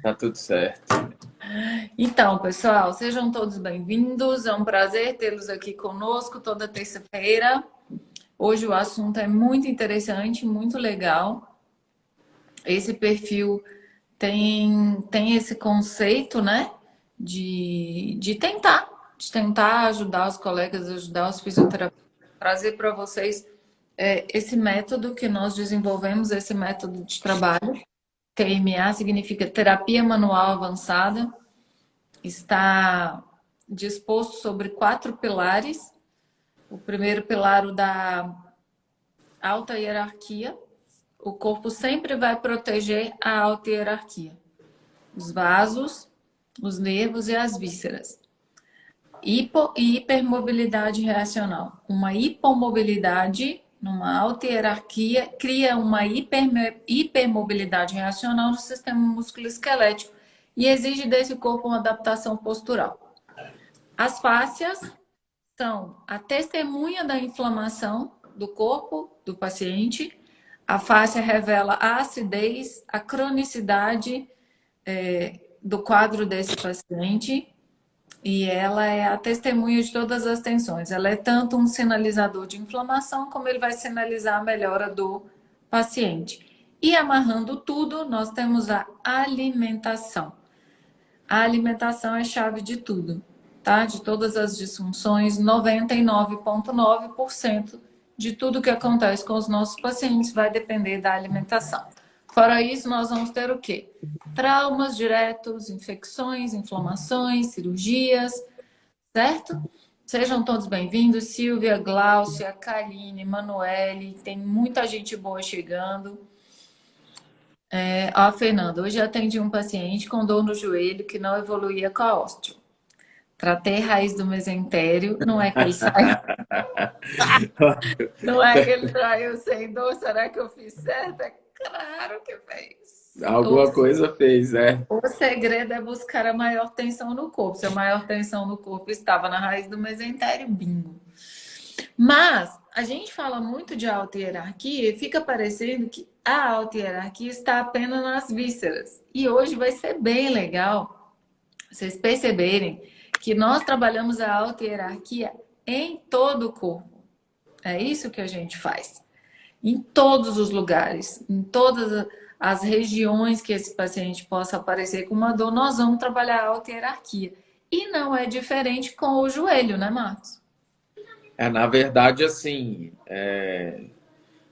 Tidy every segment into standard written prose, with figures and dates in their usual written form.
Tá tudo certo. Então, pessoal, sejam todos bem-vindos. É um prazer tê-los aqui conosco toda terça-feira. Hoje o assunto é muito interessante, muito legal. Esse perfil tem esse conceito, né, de tentar ajudar os colegas, ajudar os fisioterapeutas, trazer para vocês esse método que nós desenvolvemos, esse método de trabalho. TMA significa Terapia Manual Avançada. Está disposto sobre 4 pilares. O primeiro pilar, o da alta hierarquia. O corpo sempre vai proteger a alta hierarquia. Os vasos, os nervos e as vísceras. Hipo e hipermobilidade reacional. Uma hipomobilidade numa alta hierarquia cria uma hipermobilidade reacional no sistema musculoesquelético e exige desse corpo uma adaptação postural. As fáscias são a testemunha da inflamação do corpo do paciente. A fáscia revela a acidez, a cronicidade do quadro desse paciente. E ela é a testemunha de todas as tensões. Ela é tanto um sinalizador de inflamação, como ele vai sinalizar a melhora do paciente. E amarrando tudo, nós temos a alimentação. A alimentação é chave de tudo, tá? De todas as disfunções, 99,9% de tudo que acontece com os nossos pacientes vai depender da alimentação. Fora isso, nós vamos ter o quê? Traumas diretos, infecções, inflamações, cirurgias, certo? Sejam todos bem-vindos. Silvia, Gláucia, Kaline, Manuele, tem muita gente boa chegando. Fernanda, hoje atendi um paciente com dor no joelho que não evoluía com a osteo. Tratei raiz do mesentério, não é que ele saiu, não é que ele saiu sem dor, será que eu fiz certo? É claro que fez. Alguma coisa fez, é. O segredo é buscar a maior tensão no corpo. Se a maior tensão no corpo estava na raiz do mesentério, bingo. Mas a gente fala muito de alta hierarquia e fica parecendo que a alta hierarquia está apenas nas vísceras. E hoje vai ser bem legal vocês perceberem que nós trabalhamos a alta hierarquia em todo o corpo. É isso que a gente faz. Em todos os lugares, em todas as regiões que esse paciente possa aparecer com uma dor, nós vamos trabalhar a alta hierarquia. E não é diferente com o joelho, né, Marcos? Na verdade, assim,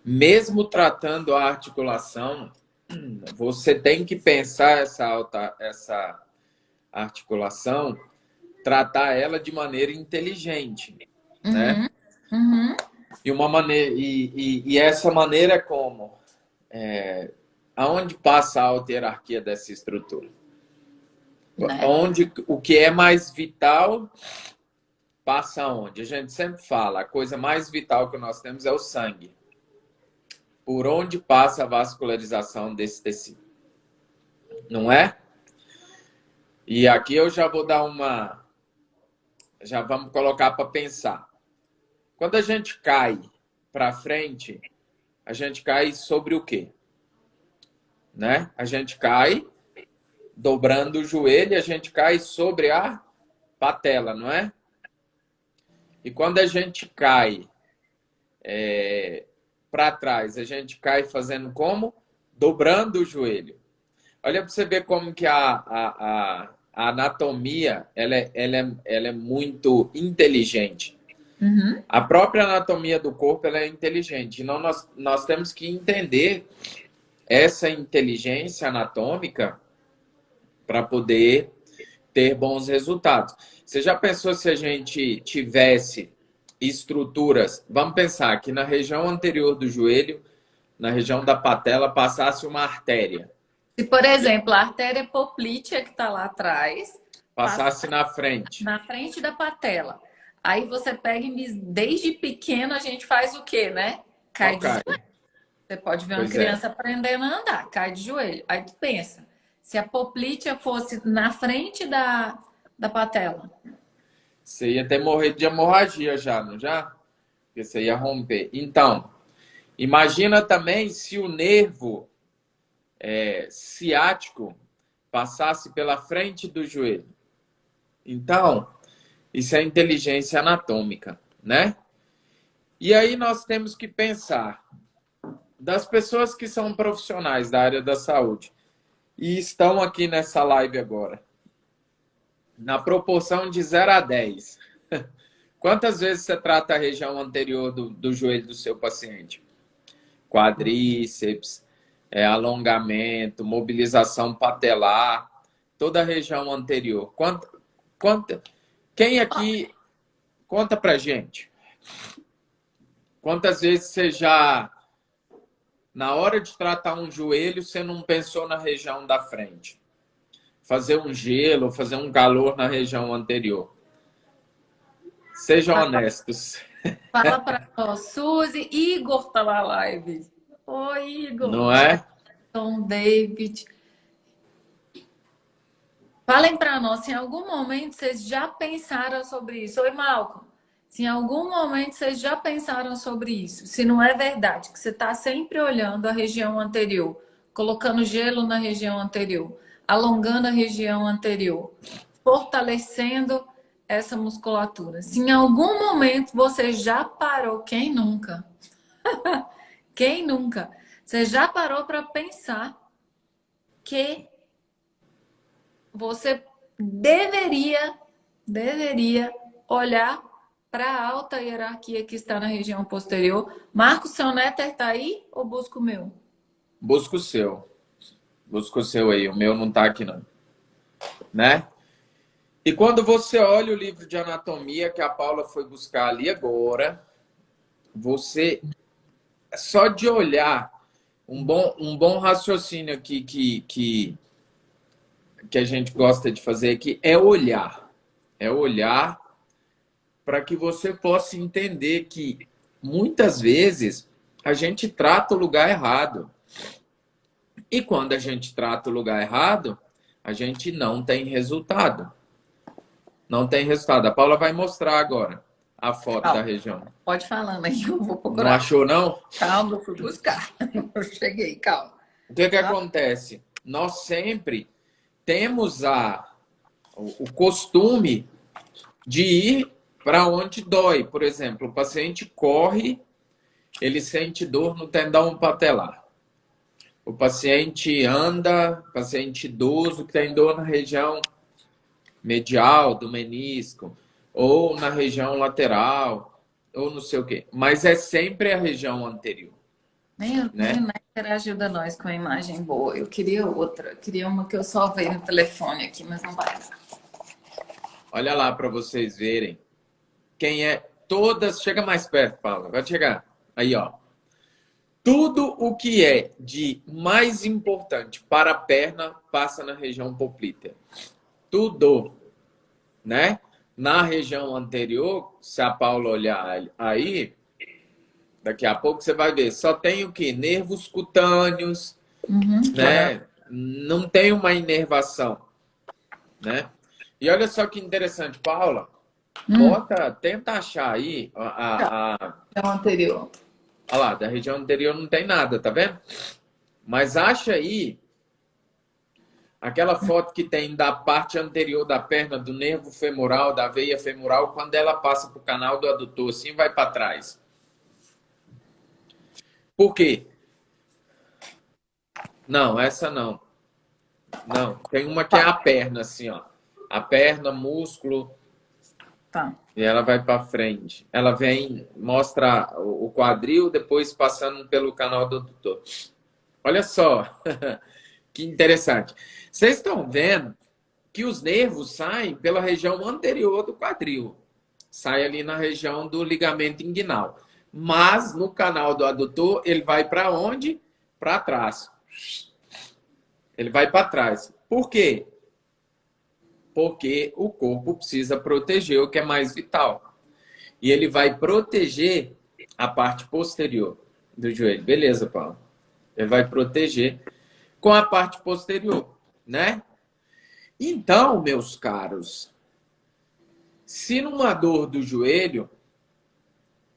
mesmo tratando a articulação, você tem que pensar essa articulação, tratar ela de maneira inteligente, né? Uhum. E essa maneira é como? Aonde passa a alta hierarquia dessa estrutura? Né? O que é mais vital passa onde? A gente sempre fala, a coisa mais vital que nós temos é o sangue. Por onde passa a vascularização desse tecido? Não é? E aqui eu já vou dar já vamos colocar para pensar. Quando a gente cai para frente, a gente cai sobre o quê? Né? A gente cai dobrando o joelho, a gente cai sobre a patela, não é? E quando a gente cai para trás, a gente cai fazendo como? Dobrando o joelho. Olha para você ver como que a anatomia ela é muito inteligente. Uhum. A própria anatomia do corpo ela é inteligente. Então, nós temos que entender essa inteligência anatômica para poder ter bons resultados. Você já pensou se a gente tivesse estruturas? Vamos pensar que na região anterior do joelho, na região da patela, passasse uma artéria. Se, por exemplo, a artéria poplítea que está lá atrás, Passasse na frente. na frente da patela. Aí você pega e desde pequeno a gente faz o quê, né? Cai de joelho. Você pode ver uma criança aprendendo a andar, cai de joelho. Aí tu pensa, se a poplítea fosse na frente da patela. Você ia ter morrido de hemorragia já, não já? Porque você ia romper. Então, imagina também se o nervo ciático passasse pela frente do joelho. Então, isso é inteligência anatômica, né? E aí nós temos que pensar das pessoas que são profissionais da área da saúde e estão aqui nessa live agora, na proporção de 0 a 10. Quantas vezes você trata a região anterior do joelho do seu paciente? Quadríceps, alongamento, mobilização patelar, toda a região anterior. Quem aqui conta pra gente? Quantas vezes você já, na hora de tratar um joelho, você não pensou na região da frente? Fazer um gelo, fazer um calor na região anterior. Sejam honestos. Fala para nós, Suzy. Igor tá na live. Oi, Igor. Não é? Tom, David. Falem para nós, se em algum momento vocês já pensaram sobre isso. Oi, Malcolm. Se em algum momento vocês já pensaram sobre isso. Se não é verdade, que você está sempre olhando a região anterior, colocando gelo na região anterior, alongando a região anterior, fortalecendo essa musculatura. Se em algum momento você já parou, quem nunca? Quem nunca? Você já parou para pensar que você deveria olhar para a alta hierarquia que está na região posterior. Marcos, seu néter está aí ou busca o meu? Busca o seu. Busca o seu aí. O meu não está aqui, não. Né? E quando você olha o livro de anatomia que a Paula foi buscar ali agora, você, só de olhar, um bom raciocínio aqui que a gente gosta de fazer aqui é olhar. É olhar para que você possa entender que muitas vezes a gente trata o lugar errado. E quando a gente trata o lugar errado, a gente não tem resultado. Não tem resultado. A Paula vai mostrar agora a foto da região. Pode falar, mas eu vou procurar. Não achou, não? Calma, eu fui buscar. Eu cheguei, calma. O que acontece? Nós sempre temos o costume de ir para onde dói. Por exemplo, o paciente corre, ele sente dor no tendão patelar. O paciente anda, paciente idoso que tem dor na região medial do menisco, ou na região lateral, ou não sei o quê. Mas é sempre a região anterior. Nem o Néter ajuda nós com a imagem boa. Eu queria outra. Eu queria uma que eu só vejo no telefone aqui, mas não vai. Olha lá para vocês verem. Quem é? Todas. Chega mais perto, Paula. Vai chegar. Aí, ó. Tudo o que é de mais importante para a perna passa na região poplítea. Tudo, né? Na região anterior, se a Paula olhar aí, daqui a pouco você vai ver, só tem o quê? Nervos cutâneos, né? Não tem uma inervação, né? E olha só que interessante, Paula. Tenta achar aí a região anterior. Olha lá, da região anterior não tem nada, tá vendo? Mas acha aí aquela foto que tem da parte anterior da perna, do nervo femoral, da veia femoral, quando ela passa para o canal do adutor, assim vai para trás. Por quê? Não, essa não. Não, tem uma que é a perna, assim, ó. A perna, músculo. Tá. E ela vai para frente. Ela vem, mostra o quadril, depois passando pelo canal do adutor. Olha só, que interessante. Vocês estão vendo que os nervos saem pela região anterior do quadril. Sai ali na região do ligamento inguinal. Mas no canal do adutor, ele vai para onde? Para trás. Ele vai para trás. Por quê? Porque o corpo precisa proteger o que é mais vital. E ele vai proteger a parte posterior do joelho. Beleza, Paulo? Ele vai proteger com a parte posterior, né? Então, meus caros, se numa dor do joelho,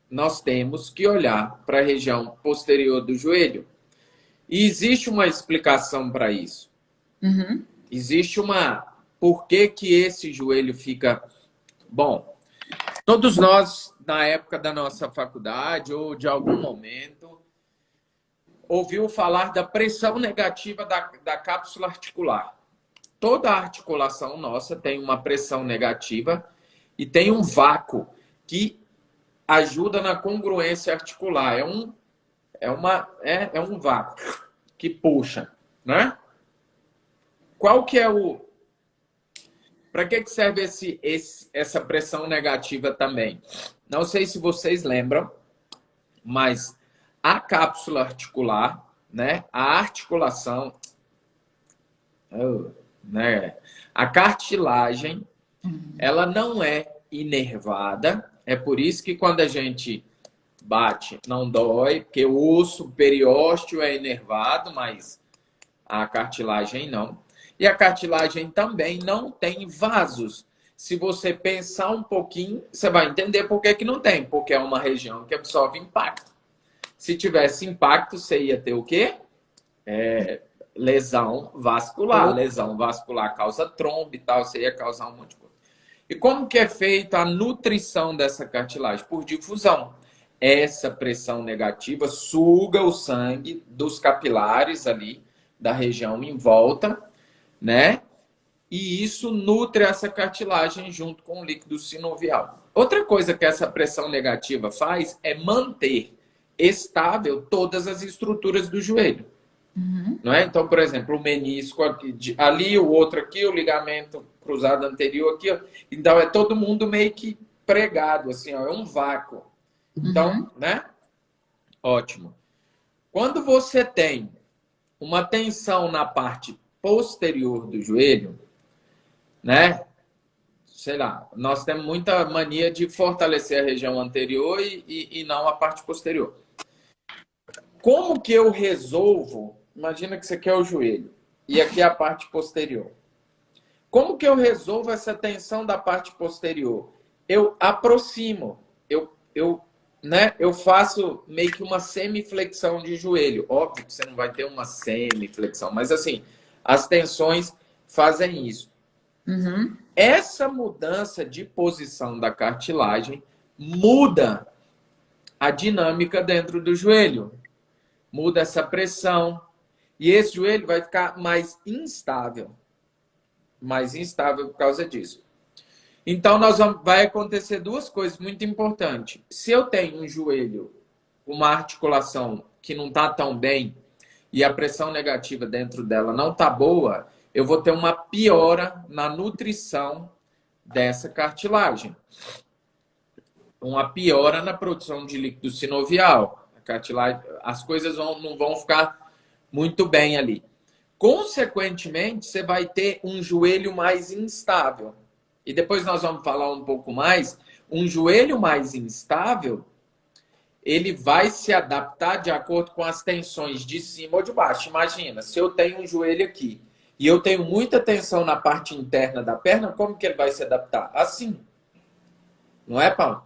nós temos que olhar para a região posterior do joelho. E existe uma explicação para isso. existe uma... Por que que esse joelho fica... Bom, todos nós, na época da nossa faculdade ou de algum momento, ouviu falar da pressão negativa da cápsula articular. Toda a articulação nossa tem uma pressão negativa e tem um vácuo que ajuda na congruência articular. É um vácuo que puxa, né? Qual que é o... Para que serve essa pressão negativa também? Não sei se vocês lembram, mas a cápsula articular, né? A articulação, né? A cartilagem, ela não é inervada. É por isso que quando a gente bate, não dói, porque o osso periósteo é inervado, mas a cartilagem não. E a cartilagem também não tem vasos. Se você pensar um pouquinho, você vai entender por que não tem. Porque é uma região que absorve impacto. Se tivesse impacto, você ia ter o quê? Lesão vascular. Lesão vascular causa trombo e tal, você ia causar um monte de coisa. E como que é feita a nutrição dessa cartilagem? Por difusão. Essa pressão negativa suga o sangue dos capilares ali, da região em volta, né? E isso nutre essa cartilagem junto com o líquido sinovial. Outra coisa que essa pressão negativa faz é manter estável todas as estruturas do joelho. Não é? Então, por exemplo, o menisco aqui, ali, o outro aqui, o ligamento cruzado anterior aqui. Ó. Então, é todo mundo meio que pregado, assim, ó, é um vácuo. Então, né? Ótimo. Quando você tem uma tensão na parte posterior do joelho, né? Sei lá, nós temos muita mania de fortalecer a região anterior e não a parte posterior. Como que eu resolvo? Imagina que isso aqui é o joelho e aqui é a parte posterior. Como que eu resolvo essa tensão da parte posterior? Eu aproximo, eu faço meio que uma semiflexão de joelho. Óbvio que você não vai ter uma semiflexão, mas assim, as tensões fazem isso. Essa mudança de posição da cartilagem muda a dinâmica dentro do joelho. Muda essa pressão. E esse joelho vai ficar mais instável. Mais instável por causa disso. Então, vai acontecer duas coisas muito importantes. Se eu tenho um joelho, uma articulação que não está tão bem, e a pressão negativa dentro dela não está boa, eu vou ter uma piora na nutrição dessa cartilagem. Uma piora na produção de líquido sinovial. A cartilagem, as coisas não vão ficar muito bem ali. Consequentemente, você vai ter um joelho mais instável. E depois nós vamos falar um pouco mais. Um joelho mais instável, ele vai se adaptar de acordo com as tensões de cima ou de baixo. Imagina, se eu tenho um joelho aqui e eu tenho muita tensão na parte interna da perna, como que ele vai se adaptar? Assim. Não é, Paulo?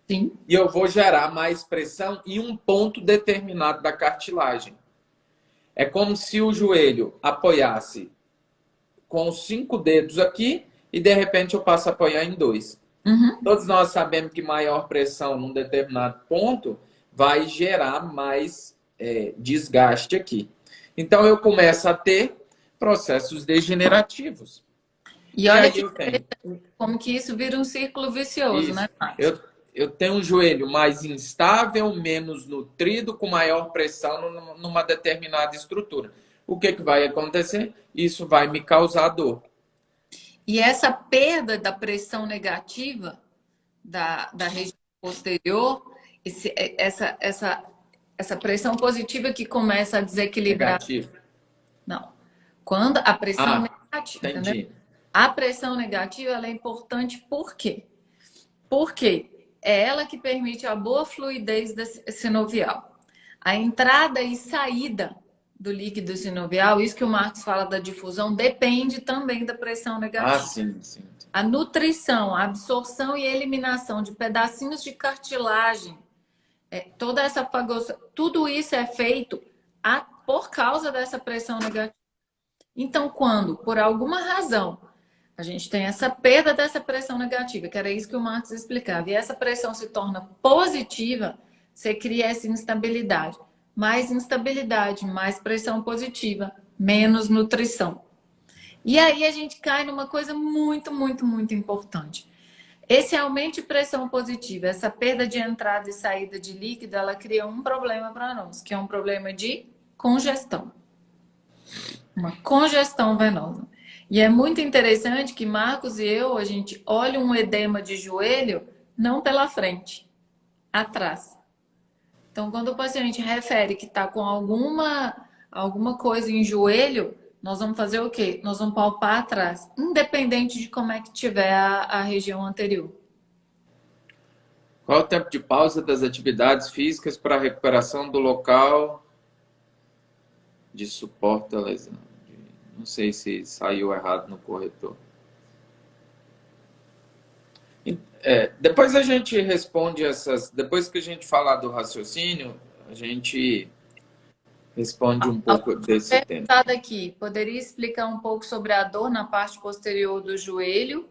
Sim. E eu vou gerar mais pressão em um ponto determinado da cartilagem. É como se o joelho apoiasse com os 5 dedos aqui e, de repente, eu passo a apoiar em 2. Todos nós sabemos que maior pressão num determinado ponto vai gerar mais desgaste aqui. Então, eu começo a ter processos degenerativos. E olha como que isso vira um círculo vicioso, isso, né, Márcio? Eu tenho um joelho mais instável, menos nutrido, com maior pressão numa determinada estrutura. O que vai acontecer? Isso vai me causar dor. E essa perda da pressão negativa da região posterior, essa pressão positiva que começa a desequilibrar. Negativo. Não. Quando a pressão negativa, entendi. Entendeu? A pressão negativa ela é importante por quê? Porque é ela que permite a boa fluidez sinovial. A entrada e saída do líquido sinovial, isso que o Marcos fala da difusão, depende também da pressão negativa. Sim. A nutrição, a absorção e eliminação de pedacinhos de cartilagem, toda essa fagosa, tudo isso é feito por causa dessa pressão negativa. Então, quando, por alguma razão, a gente tem essa perda dessa pressão negativa, que era isso que o Marcos explicava, e essa pressão se torna positiva, você cria essa instabilidade. Mais instabilidade, mais pressão positiva, menos nutrição. E aí a gente cai numa coisa muito, muito, muito importante. Esse aumento de pressão positiva, essa perda de entrada e saída de líquido, ela cria um problema para nós, que é um problema de congestão. Uma congestão venosa. E é muito interessante que Marcos e eu, a gente olha um edema de joelho não pela frente, atrás. Então, quando o paciente refere que está com alguma coisa em joelho, nós vamos fazer o quê? Nós vamos palpar atrás, independente de como é que tiver a região anterior. Qual o tempo de pausa das atividades físicas para a recuperação do local de suporte à lesão? Não sei se saiu errado no corretor. Depois a gente responde essas. Depois que a gente falar do raciocínio, a gente responde um pouco desse tema. Aqui, poderia explicar um pouco sobre a dor na parte posterior do joelho?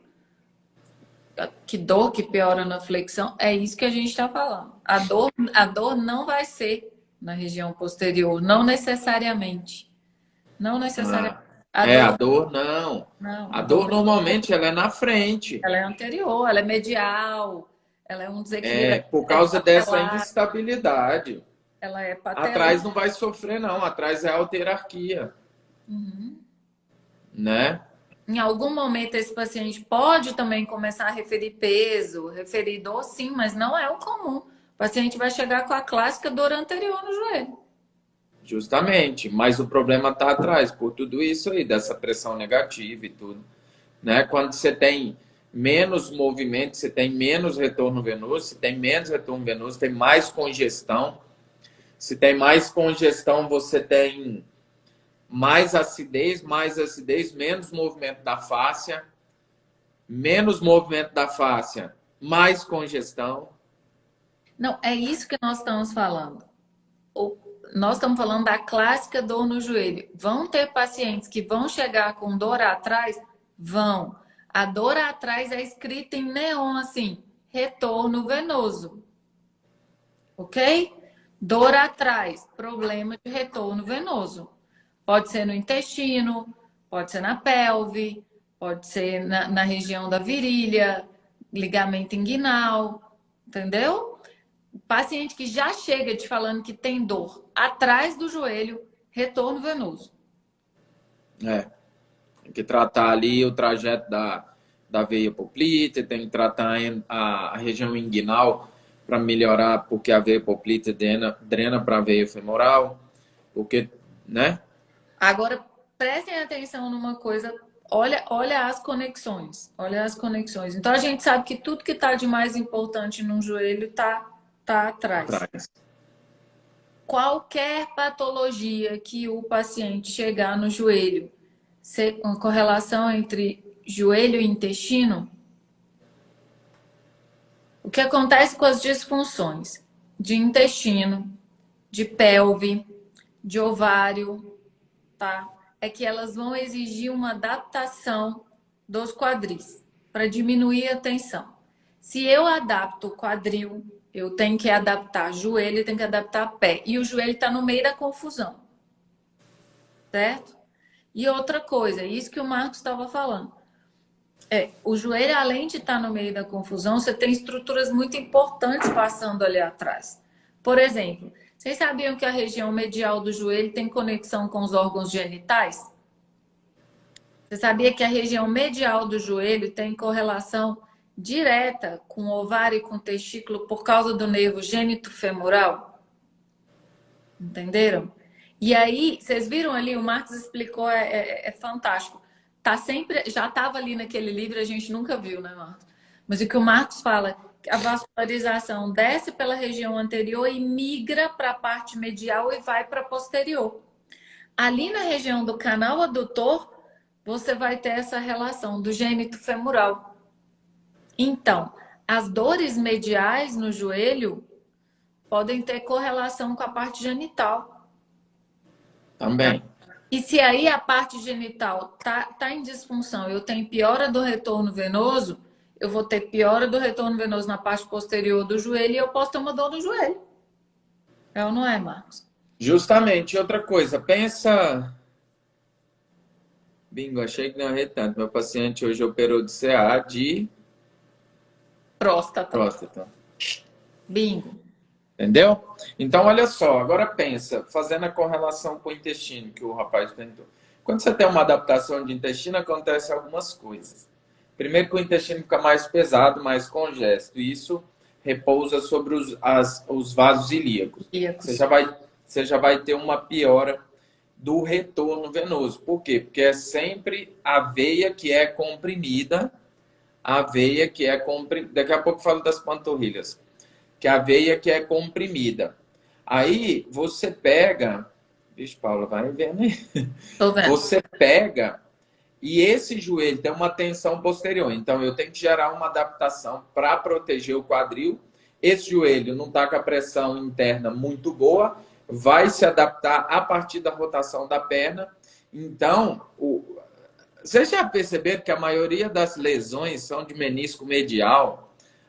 Que dor que piora na flexão? É isso que a gente está falando. A dor não vai ser na região posterior, não necessariamente. Não necessariamente. A dor não. Não, a dor normalmente ela é na frente. Ela é anterior, ela é medial, ela é um desequilíbrio. Por causa dessa instabilidade. Ela é patelar. Atrás não vai sofrer, não. Atrás é a alterarquia. Uhum. Né? Em algum momento esse paciente pode também começar a referir peso, referir dor, sim, mas não é o comum. O paciente vai chegar com a clássica dor anterior no joelho. Justamente, mas o problema está atrás, por tudo isso aí, dessa pressão negativa e tudo. Né? Quando você tem menos movimento, você tem menos retorno venoso, se tem menos retorno venoso, tem mais congestão. Se tem mais congestão, você tem mais acidez, menos movimento da fáscia, menos movimento da fáscia, mais congestão. Não, é isso que nós estamos falando. Nós estamos falando da clássica dor no joelho. Vão ter pacientes que vão chegar com dor atrás? Vão. A dor atrás é escrita em neon assim, retorno venoso. Ok? Dor atrás, problema de retorno venoso. Pode ser no intestino, pode ser na pelve, pode ser na região da virilha, ligamento inguinal, entendeu? Paciente que já chega te falando que tem dor atrás do joelho, retorno venoso. Tem que tratar ali o trajeto da veia poplítea, tem que tratar a região inguinal para melhorar, porque a veia poplítea drena para a veia femoral, porque, né? Agora, prestem atenção numa coisa, olha as conexões, olha as conexões. Então, a gente sabe que tudo que está de mais importante num joelho está atrás. Qualquer patologia que o paciente chegar no joelho, uma correlação entre joelho e intestino, o que acontece com as disfunções de intestino, de pelve, de ovário, tá? É que elas vão exigir uma adaptação dos quadris para diminuir a tensão. Se eu adapto o quadril, eu tenho que adaptar joelho, tenho que adaptar pé. E o joelho está no meio da confusão. Certo? E outra coisa, isso que o Marcos estava falando. O joelho, além de estar no meio da confusão, você tem estruturas muito importantes passando ali atrás. Por exemplo, vocês sabiam que a região medial do joelho tem conexão com os órgãos genitais? Você sabia que a região medial do joelho tem correlação direta com o ovário e com o testículo por causa do nervo gênito-femoral? Entenderam? E aí, vocês viram ali, o Marcos explicou, é fantástico. Tá sempre, já estava ali naquele livro, a gente nunca viu, né, Marcos? Mas o que o Marcos fala, a vascularização desce pela região anterior e migra para a parte medial e vai para a posterior. Ali na região do canal adutor, você vai ter essa relação do gênito femoral. Então, as dores mediais no joelho podem ter correlação com a parte genital. Também. E se aí a parte genital tá em disfunção, eu tenho piora do retorno venoso, eu vou ter piora do retorno venoso na parte posterior do joelho e eu posso ter uma dor no joelho. É ou não é, Marcos? Justamente, outra coisa, pensa. Bingo, achei que não ia tanto. Meu paciente hoje operou de CA de Próstata. próstata. Bingo. Entendeu? Então, olha só, agora pensa, fazendo a correlação com o intestino que o rapaz tentou. Quando você tem uma adaptação de intestino, acontecem algumas coisas. Primeiro que o intestino fica mais pesado, mais congesto. E isso repousa sobre os vasos ilíacos. Ilíacos. Você já vai ter uma piora do retorno venoso. Por quê? Porque é sempre a veia que é comprimida, a veia que é comprimida. Daqui a pouco eu falo das panturrilhas. Que é a veia que é comprimida. Aí você pega. Vixe, Paula, vai vendo aí. Tô vendo. Você pega e esse joelho tem uma tensão posterior. Então eu tenho que gerar uma adaptação para proteger o quadril. Esse joelho não está com a pressão interna muito boa, vai se adaptar a partir da rotação da perna. Então, vocês já perceberam que a maioria das lesões são de menisco medial?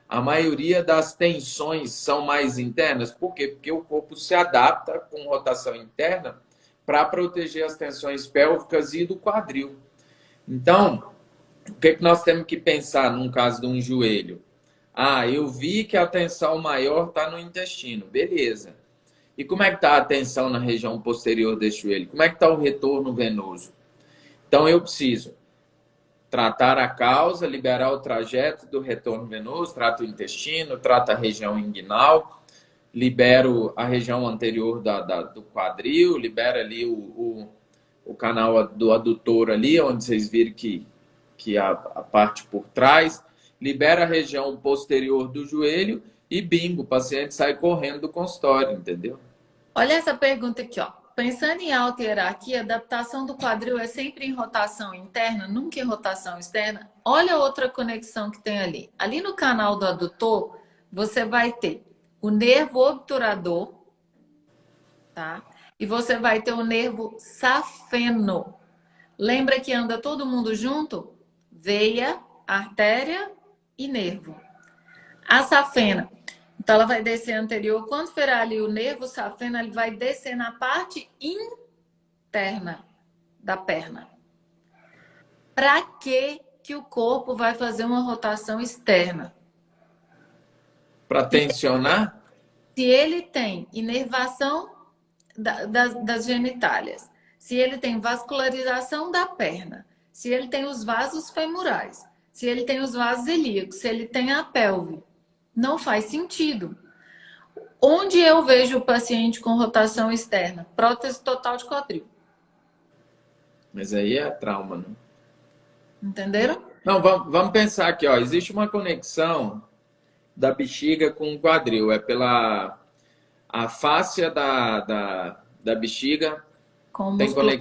A maioria das tensões são mais internas. Por quê? Porque o corpo se adapta com rotação interna para proteger as tensões pélvicas e do quadril. Então, o que nós temos que pensar num caso de um joelho? Ah, eu vi que a tensão maior está no intestino. Beleza. E como é que está a tensão na região posterior desse joelho? Como é que está o retorno venoso? Então, eu preciso tratar a causa, liberar o trajeto do retorno venoso, trata o intestino, trata a região inguinal, libero a região anterior do quadril, libera ali o canal do adutor ali, onde vocês viram que a parte por trás, libera a região posterior do joelho e bingo, o paciente sai correndo do consultório, entendeu? Olha essa pergunta aqui, ó. Pensando em alta hierarquia, a adaptação do quadril é sempre em rotação interna, nunca em rotação externa. Olha outra conexão que tem ali. Ali no canal do adutor, você vai ter o nervo obturador, tá? E você vai ter o nervo safeno. Lembra que anda todo mundo junto? Veia, artéria e nervo. A safena. Então, ela vai descer anterior. Quando ferar ali o nervo safena, ele vai descer na parte interna da perna. Para que o corpo vai fazer uma rotação externa? Para tensionar? Se ele tem inervação das genitálias, se ele tem vascularização da perna, se ele tem os vasos femorais, se ele tem os vasos ilíacos, se ele tem a pelve, não faz sentido. Onde eu vejo o paciente com rotação externa? Prótese total de quadril. Mas aí é trauma, né? Entenderam? Não, vamos pensar aqui, ó. Existe uma conexão da bexiga com o quadril. É pela a fáscia da bexiga Com o tem músculo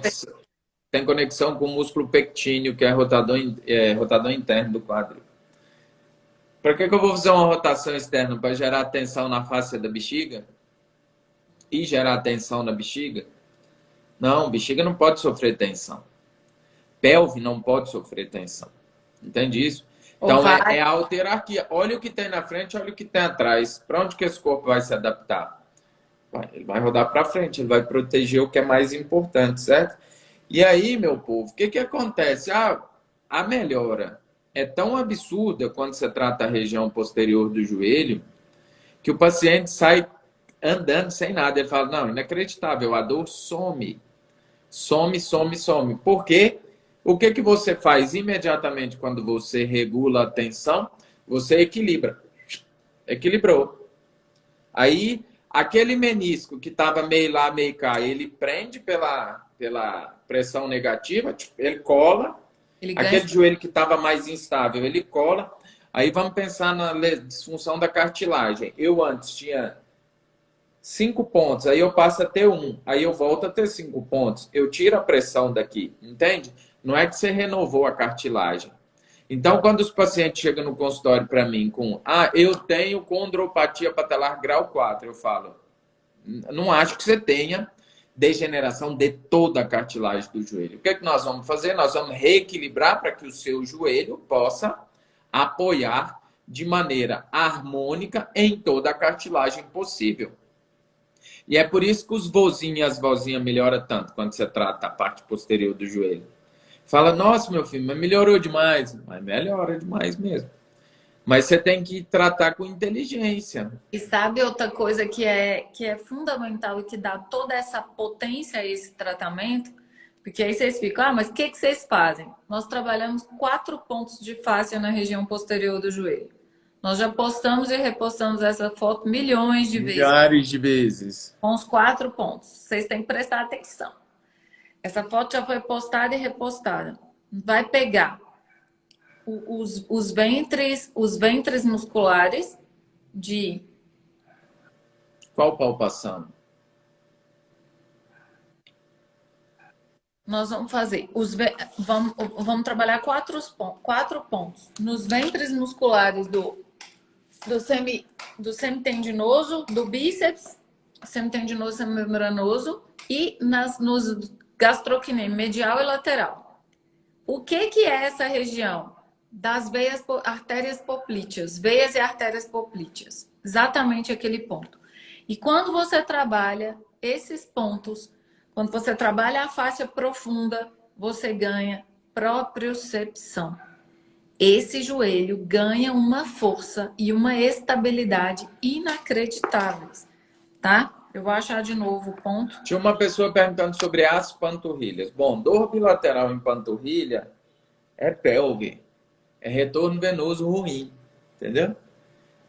tem conexão com o músculo pectíneo, que é rotador interno do quadril. Para que eu vou fazer uma rotação externa? Para gerar tensão na fáscia da bexiga? E gerar tensão na bexiga? Não, bexiga não pode sofrer tensão. Pelve não pode sofrer tensão. Entende isso? Então é a autarquia. Olha o que tem na frente, olha o que tem atrás. Para onde que esse corpo vai se adaptar? Ele vai rodar para frente, ele vai proteger o que é mais importante, certo? E aí, meu povo, o que acontece? A melhora é tão absurda quando você trata a região posterior do joelho que o paciente sai andando sem nada. Ele fala, não, inacreditável, a dor some. Some, some, some. Por quê? O que você faz imediatamente quando você regula a tensão? Você equilibra. Equilibrou. Aí, aquele menisco que estava meio lá, meio cá, ele prende pela pressão negativa, ele cola. Aquele joelho que estava mais instável, ele cola. Aí vamos pensar na disfunção da cartilagem. Eu antes tinha 5 pontos, aí eu passo a ter 1, aí eu volto a ter 5 pontos. Eu tiro a pressão daqui, entende? Não é que você renovou a cartilagem. Então, quando os pacientes chegam no consultório para mim com eu tenho condropatia patelar grau 4, eu falo, não acho que você tenha. degeneração de toda a cartilagem do joelho. O que é que nós vamos fazer? Nós vamos reequilibrar para que o seu joelho possa apoiar de maneira harmônica em toda a cartilagem possível. E é por isso que os vozinhos e as vozinhas melhoram tanto quando você trata a parte posterior do joelho. Fala, nossa, meu filho, mas melhorou demais. Mas melhora demais mesmo. Mas você tem que tratar com inteligência. E sabe outra coisa que é fundamental e que dá toda essa potência a esse tratamento? Porque aí vocês ficam, mas o que vocês fazem? Nós trabalhamos 4 pontos de fáscia na região posterior do joelho. Nós já postamos e repostamos essa foto milhões de vezes. Milhares de vezes. Com os 4 pontos. Vocês têm que prestar atenção. Essa foto já foi postada e repostada. Vai pegar os ventres musculares de... Qual palpação? Nós vamos fazer... Vamos trabalhar 4 pontos. Nos ventres musculares do semitendinoso, do bíceps, semitendinoso, semimembranoso e nos gastrocnêmio medial e lateral. O que é essa região? Das veias, artérias poplíteas, veias e artérias poplíteas. Exatamente aquele ponto. E quando você trabalha esses pontos, quando você trabalha a fáscia profunda, você ganha propriocepção. Esse joelho ganha uma força e uma estabilidade inacreditáveis, tá? Eu vou achar de novo o ponto. Tinha uma pessoa perguntando sobre as panturrilhas. Bom, dor bilateral em panturrilha é pelve. É retorno venoso ruim, entendeu?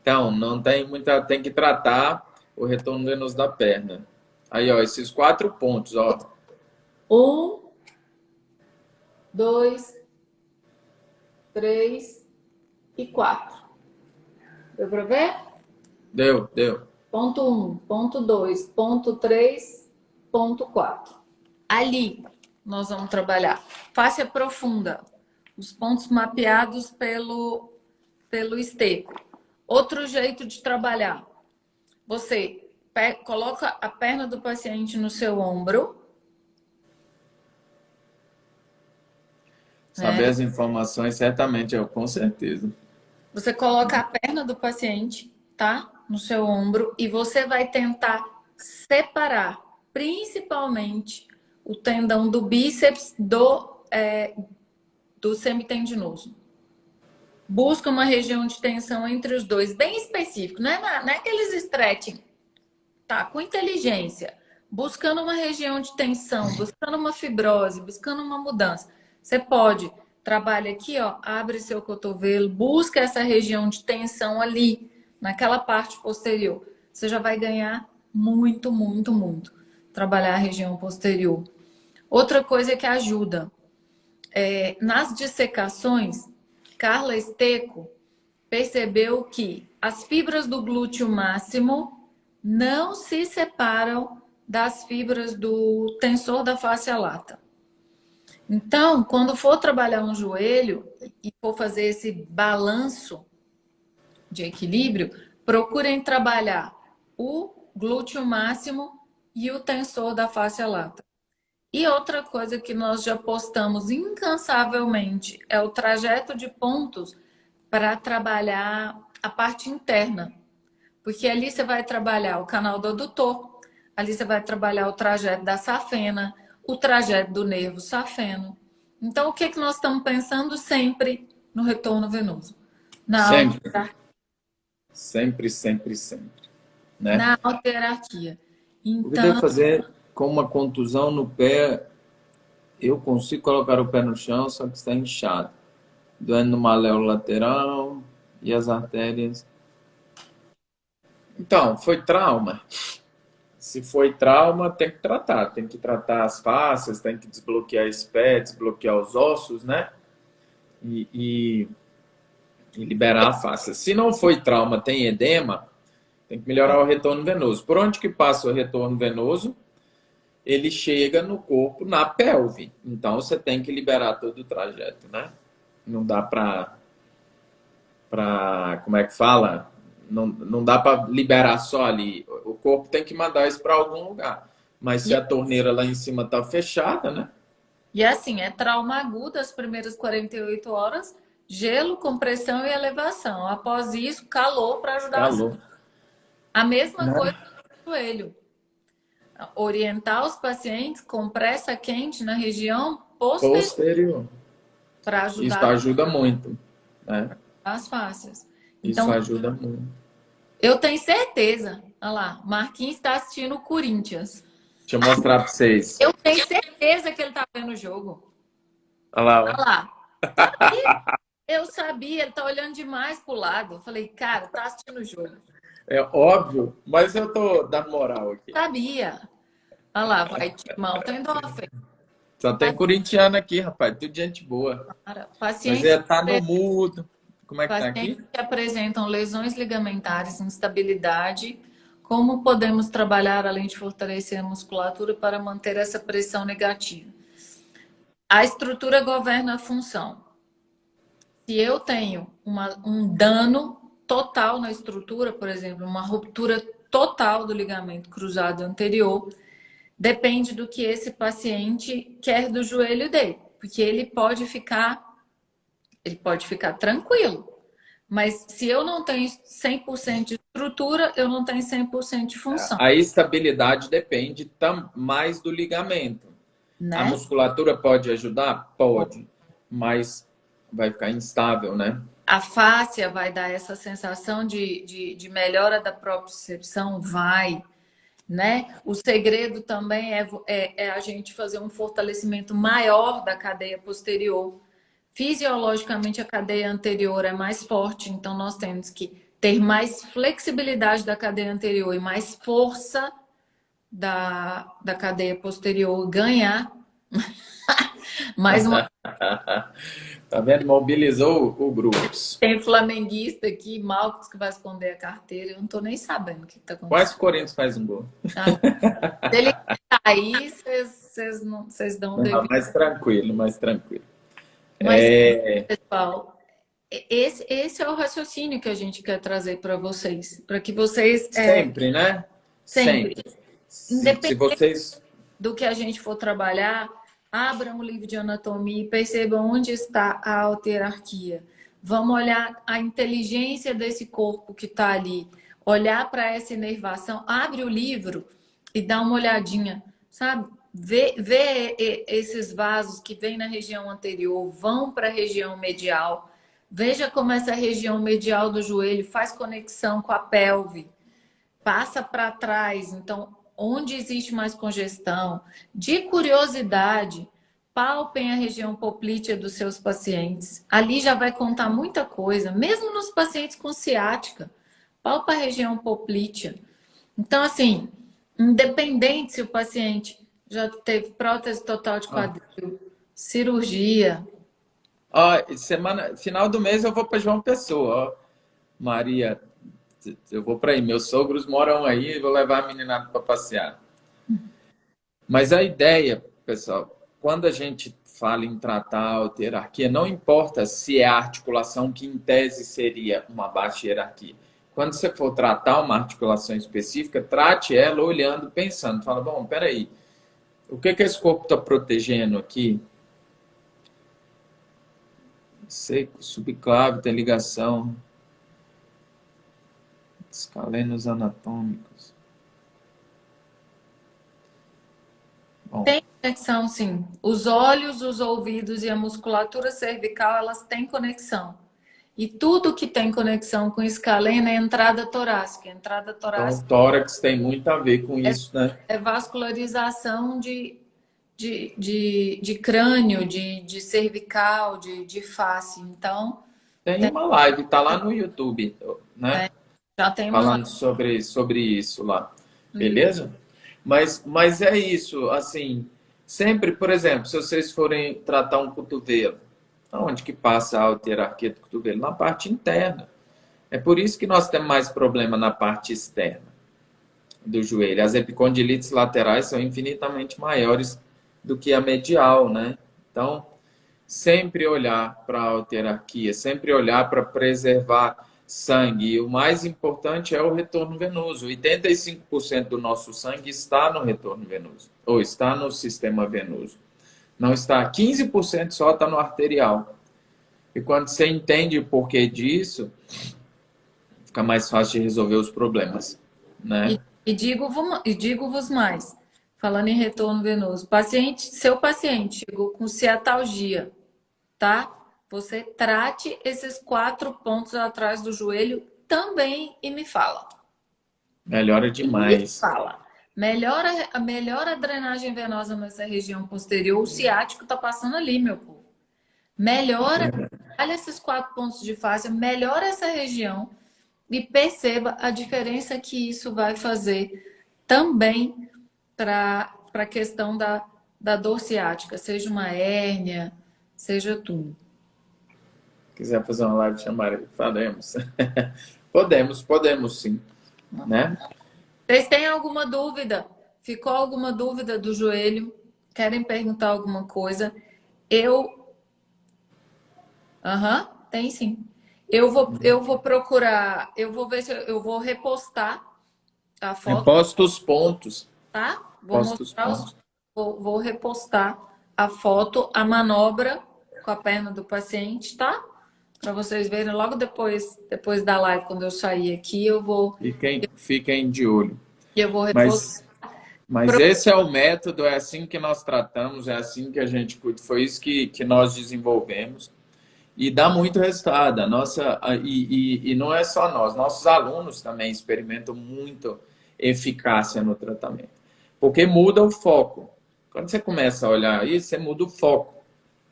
Então, não tem muita... Tem que tratar o retorno venoso da perna. Aí, ó, esses 4 pontos, ó. 1, 2, 3 e 4. Deu pra ver? Deu. Ponto 1, ponto 2, ponto 3, ponto 4. Ali nós vamos trabalhar fáscia profunda, os pontos mapeados pelo esteco. Outro jeito de trabalhar, você coloca a perna do paciente no seu ombro. Saber as informações, certamente, com certeza. Você coloca a perna do paciente, tá? No seu ombro e você vai tentar separar, principalmente, o tendão do bíceps do semitendinoso. Busca uma região de tensão entre os dois, bem específico, não é aqueles stretching, tá? Com inteligência, buscando uma região de tensão, buscando uma fibrose, buscando uma mudança. Você pode, trabalha aqui, ó, abre seu cotovelo, busca essa região de tensão ali, naquela parte posterior. Você já vai ganhar muito, muito, muito. Trabalhar a região posterior. Outra coisa que ajuda, nas dissecações, Carla Esteco percebeu que as fibras do glúteo máximo não se separam das fibras do tensor da fáscia lata. Então, quando for trabalhar um joelho e for fazer esse balanço de equilíbrio, procurem trabalhar o glúteo máximo e o tensor da fáscia lata. E outra coisa que nós já postamos incansavelmente é o trajeto de pontos para trabalhar a parte interna. Porque ali você vai trabalhar o canal do adutor, ali você vai trabalhar o trajeto da safena, o trajeto do nervo safeno. Então, o que nós estamos pensando sempre no retorno venoso? Sempre. Né? Na auto-hierarquia. O que eu devo fazer com uma contusão no pé? Eu consigo colocar o pé no chão, só que está inchado. Doendo no maléolo lateral e as artérias. Então, foi trauma. Se foi trauma, tem que tratar. Tem que tratar as fáscias, tem que desbloquear esse pé, desbloquear os ossos, né? E liberar a fáscia. Se não foi trauma, tem edema, tem que melhorar o retorno venoso. Por onde que passa o retorno venoso? Ele chega no corpo, na pelve. Então, você tem que liberar todo o trajeto, né? Não dá para como é que fala? Não dá para liberar só ali. O corpo tem que mandar isso para algum lugar. Mas se E, a torneira lá em cima tá fechada, né? e assim, é trauma agudo as primeiras 48 horas, gelo, compressão e elevação. Após isso, calor para ajudar Calor, a mesma coisa né? no joelho. Orientar os pacientes com pressa quente na região posterior Posterior. para Isso ajudar ajuda muito, né? as fáscias. Isso Então, ajuda muito. eu tenho certeza, olha lá, Marquinhos está assistindo o Corinthians. Deixa eu mostrar para vocês. Eu tenho certeza que ele está vendo o jogo. Olha lá, Olha ó. lá. Eu sabia, ele tá olhando demais pro lado. Eu falei, cara, tá assistindo o jogo. É óbvio, mas eu tô dando moral aqui. Sabia. Olha lá, vai, Timão, tá indo à frente. Só tem corintiano aqui, rapaz. Tudo gente boa. Mas Pacientes, é, tá no mudo. Como é que tá pacientes aqui? que apresentam lesões ligamentares, instabilidade, como podemos trabalhar além de fortalecer a musculatura para manter essa pressão negativa? A estrutura governa a função. Se eu tenho um dano total na estrutura, por exemplo, uma ruptura total do ligamento cruzado anterior, depende do que esse paciente quer do joelho dele, porque ele pode ficar tranquilo. Mas se eu não tenho 100% de estrutura, eu não tenho 100% de função, A estabilidade depende mais do ligamento. A né? musculatura pode ajudar? Pode. Mas vai ficar instável, né? A fáscia vai dar essa sensação de melhora da propriocepção? Vai. Né? O segredo também é a gente fazer um fortalecimento maior da cadeia posterior. Fisiologicamente, a cadeia anterior é mais forte, então nós temos que ter mais flexibilidade da cadeia anterior e mais força da cadeia posterior, ganhar mais uma. Tá vendo? Mobilizou o grupos. Tem flamenguista aqui, Marcos, que vai esconder a carteira. Eu não tô nem sabendo o que está Quase acontecendo. o Corinthians faz um gol. Tá? Se ele cair, vocês dão um Não, devido. mais tranquilo, mais tranquilo. Mas, pessoal, esse é o raciocínio que a gente quer trazer para vocês. Para que vocês, Sempre, né? sempre, Sempre. Se independente vocês. do que a gente for trabalhar, abram o livro de anatomia e percebam onde está a alterarquia. Vamos olhar a inteligência desse corpo que está ali. Olhar para essa inervação. Abre o livro e dá uma olhadinha, sabe? Vê esses vasos que vêm na região anterior, vão para a região medial. Veja como essa região medial do joelho faz conexão com a pelve, passa para trás. Então, onde existe mais congestão? De curiosidade, palpem a região poplítea dos seus pacientes. Ali já vai contar muita coisa, mesmo nos pacientes com ciática. Palpa a região poplítea. Então, assim, independente se o paciente já teve prótese total de quadril, cirurgia. Ó, final do mês eu vou para João Pessoa, ó. Maria, eu vou para aí. Meus sogros moram aí e vou levar a meninada para passear. Mas a ideia, pessoal, quando a gente fala em tratar a alterarquia, não importa se é a articulação que em tese seria uma baixa hierarquia. Quando você for tratar uma articulação específica, trate ela olhando, pensando. Fala, bom, peraí, o que esse corpo está protegendo aqui? Seco, subclávio, tem ligação. Escalenos anatômicos. Bom, Tem conexão, sim. Os olhos, os ouvidos e a musculatura cervical, elas têm conexão. E tudo que tem conexão com escaleno é entrada torácica. Entrada então, torácica o tórax tem muito a ver com isso, né? é vascularização de crânio, de cervical, de face. Então, Tem uma live, tá lá no YouTube, né? já tem uma Falando live sobre isso lá. no YouTube. Beleza? Mas é isso, assim, sempre, por exemplo, se vocês forem tratar um cotovelo, onde que passa a alterarquia do cotovelo? Na parte interna. É por isso que nós temos mais problema na parte externa do joelho. As epicondilites laterais são infinitamente maiores do que a medial, né? Então, sempre olhar para a alterarquia, sempre olhar para preservar. sangue. E o mais importante é o retorno venoso. 85% do nosso sangue está no retorno venoso, ou está no sistema venoso. Não está, 15% só está no arterial. E quando você entende o porquê disso, fica mais fácil de resolver os problemas, né? E digo-vos mais, falando em retorno venoso, seu paciente chegou com ciatalgia, tá? Você trate esses 4 pontos atrás do joelho também e me fala. Melhora E me demais. fala. Melhora a drenagem venosa nessa região posterior. O ciático tá passando ali, meu povo. Melhora, olha esses 4 pontos de fáscia, melhora essa região e perceba a diferença que isso vai fazer também para a questão da dor ciática, seja uma hérnia, seja tudo. Quiser fazer uma live chamada, faremos. Podemos sim, né? Vocês têm alguma dúvida? Ficou alguma dúvida do joelho? Querem perguntar alguma coisa? Tem sim. Eu vou procurar, eu vou ver se eu vou repostar a foto, Reposta os pontos. tá? Vou Posta os mostrar pontos. vou repostar a foto, a manobra com a perna do paciente, tá? Para vocês verem logo depois da live, quando eu sair aqui, Fiquem de olho. eu vou repostar. Mas esse é o método, é assim que nós tratamos, é assim que a gente cuida. Foi isso que nós desenvolvemos. E dá muito resultado. E não é só nós, nossos alunos também experimentam muito eficácia no tratamento. Porque muda o foco. Quando você começa a olhar isso, você muda o foco.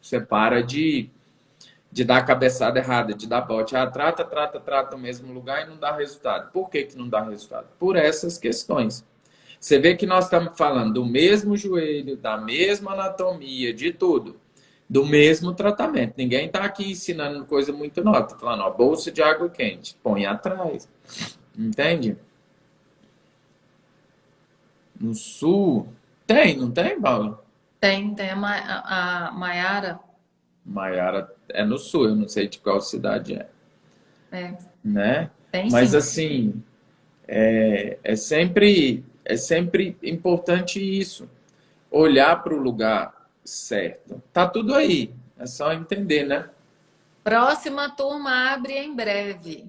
Você para de dar a cabeçada errada, de dar bote. Trata no mesmo lugar e não dá resultado. Por que não dá resultado? Por essas questões. Você vê que nós estamos falando do mesmo joelho, da mesma anatomia, de tudo. Do mesmo tratamento. Ninguém está aqui ensinando coisa muito nova. Está falando, ó, bolsa de água quente. Põe atrás. Entende? No sul. Não tem, Paula? Tem a Maiara. Maiara é no sul, eu não sei de qual cidade é. É, Né? tem Mas sim. assim, é sempre importante isso. Olhar para o lugar certo. Tá tudo aí. É só entender, né? Próxima turma abre em breve.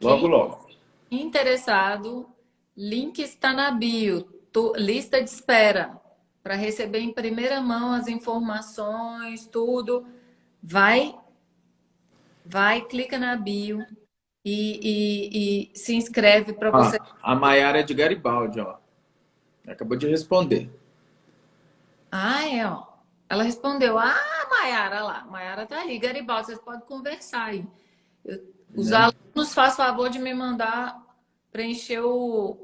Logo, Quem logo. interessado, link está na bio. Lista de espera para receber em primeira mão as informações, tudo. Vai, clica na bio e se inscreve para você. A Maiara é de Garibaldi, ó. Acabou de responder. Ah, é, ó. Ela respondeu: Ah, Maiara lá. Maiara tá ali, Garibaldi, vocês podem conversar aí. Os Né? alunos faz favor de me mandar preencher o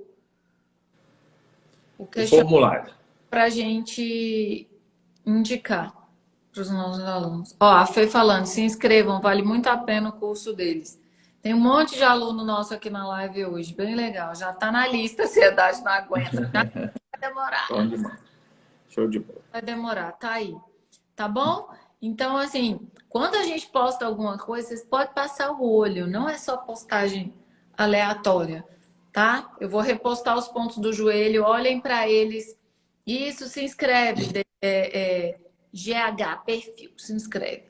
O questionário formulário. para a gente indicar para os nossos alunos. Ó, a Fê falando, se inscrevam, vale muito a pena o curso deles. Tem um monte de aluno nosso aqui na live hoje, bem legal. Já está na lista, a ansiedade não aguenta. Já vai demorar. Bom demais. Show de bola. Vai demorar, tá aí. Tá bom? Então, assim, quando a gente posta alguma coisa, vocês podem passar o olho, não é só postagem aleatória, tá? Eu vou repostar os pontos do joelho, olhem para eles. Isso, se inscreve. GH, perfil, se inscreve.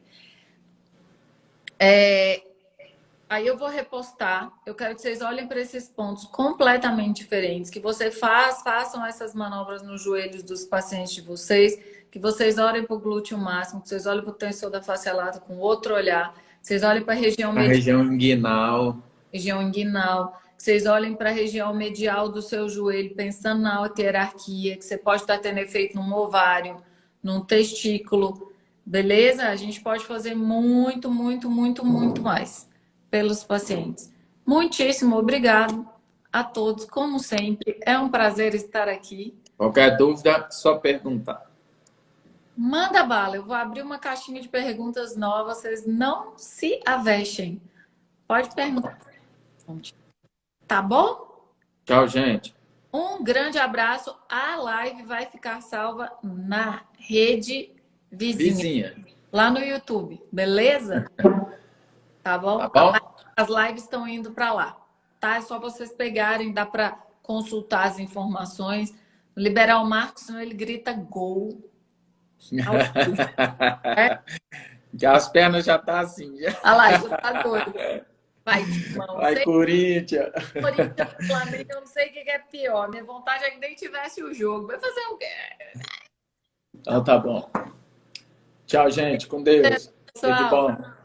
Aí eu vou repostar. Eu quero que vocês olhem para esses pontos completamente diferentes, que façam essas manobras nos joelhos dos pacientes de vocês, que vocês olhem para o glúteo máximo, que vocês olhem para o tensor da face lata com outro olhar, que vocês olhem para a região medial, Região inguinal. que vocês olhem para a região medial do seu joelho, pensando na alta hierarquia, que você pode estar tendo efeito num ovário, num testículo, beleza? A gente pode fazer muito, muito, muito, muito mais pelos pacientes. Muitíssimo obrigado a todos, como sempre. É um prazer estar aqui. Qualquer dúvida, só perguntar. Manda bala, eu vou abrir uma caixinha de perguntas novas, vocês não se avexem. Pode perguntar. Tá bom? Tchau, gente. Um grande abraço. A live vai ficar salva na rede vizinha. Lá no YouTube, beleza? Tá bom? Tá bom? As lives estão indo para lá, tá? É só vocês pegarem, dá para consultar as informações. Liberar o Marcos, senão ele grita gol. Que as pernas já tá assim. Olha lá, já tá doido. Vai, Timão. Vai, Corinthians. Corinthians, Flamengo, eu não sei o que é pior. Minha vontade é que nem tivesse o jogo. Vai fazer o quê? Então tá bom. Tchau, gente. Com Deus. Tudo de Pessoal. bom.